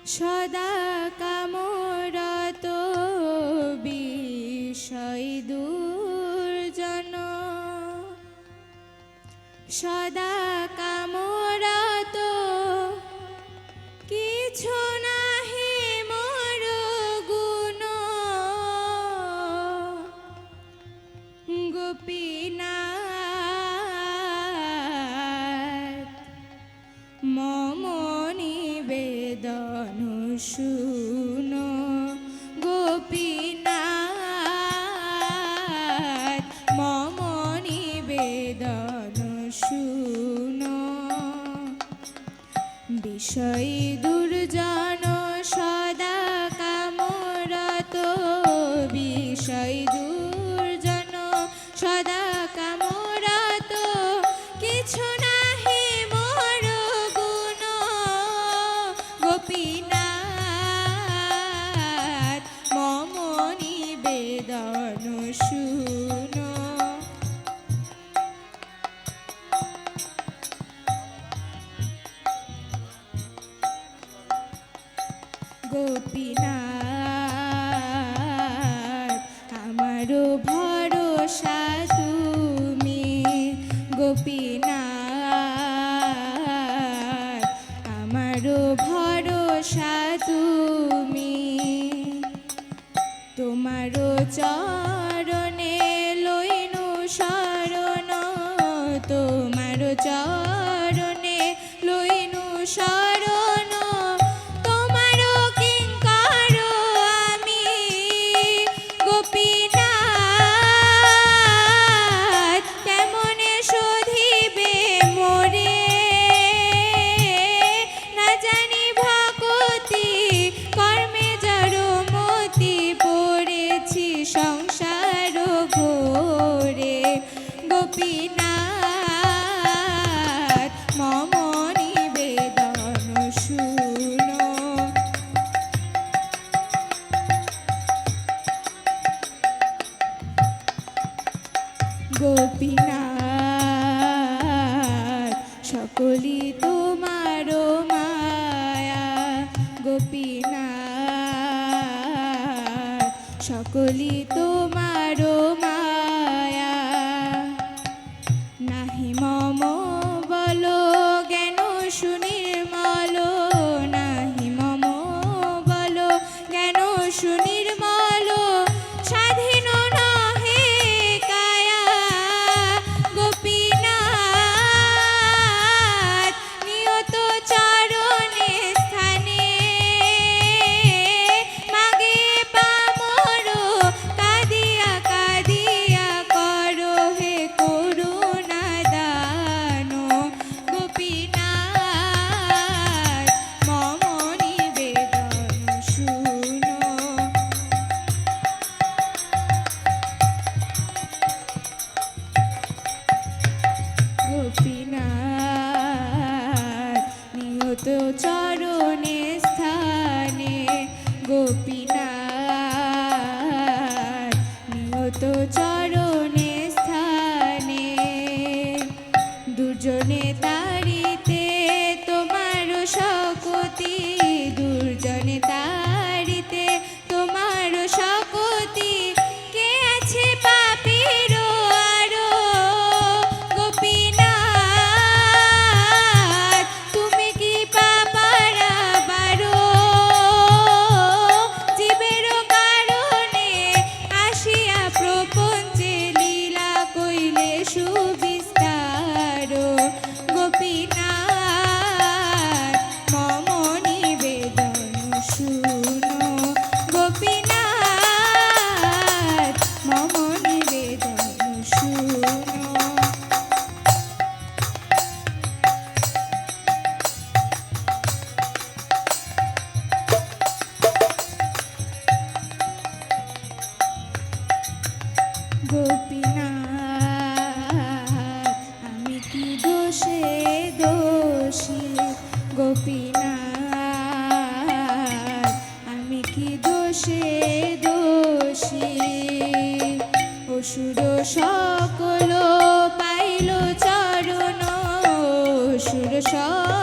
সদা কামরত বিষয় দুর্জন, সদা কামরত কিছু নাহি মোর গুণ, গোপীনাথ মম নিবেদন শুন, গোপীনাথ মম নিবেদন শুন। বিষয় দুর্জন সদা কামরত, বিষয় দুর্জন সদা কামরত কিছু নাহি মোর গুণ, গোপীনাথ মম নিবেদন শুন। গোপীনাথ আমারও ভরসা তুমি, গোপীনাথ আমারও ভরসা তুমি। তোমারও চরণে লইনু শরণ, তোমারও চরণে লইনু শরণ। তোমারও কিঙ্কর আমি, গোপীনাথ কেমনে শোধিবে মোরে। না জানি ভকতি কর্মে জড়মতি, পড়েছি সংসার ঘোরে। গোপীনাথ মম নিবেদন শুন। গোপীনাথ সকলি তোমার মায়া, গোপীনাথ সকলি তোমার মায়া। নাহি মম বল জ্ঞান সুনির্মল, নাহি মম বল জ্ঞান সুনির্মল। স্বাধীন নহে কায়া, গোপীনাথ নিয়ত চরণে স্থানে। মাগে পামর কাঁদিয়া কাঁদিয়া করো হে করুণা দান, গোপীনাথ মম নিবেদন শুন। গোপীনাথ নিয়ত চরণে স্থানে, গোপীনাথ নিয়ত চরণে স্থানে। দুর্জনে তাড়িতে তোমার শকতি, দুর্জনে তাড়িতে তোমার শকতি। কে আছে পাপীর আরো, গোপীনাথ তুমি কি পাপারা বারো। জীবের কারণে আসিয়া প্রপঞ্চে লীলা কইলে সুবিস্তার, গোপীনাথ মম নিবেদন শুন। গোপীনাথ মম নিবেদন শুন। গোপীনাথ আমি কি দোষে দোষী, গোপীনাথ আমি কি দোষে দোষী। অসুর সকল পাইল চরণ, অসুর সকল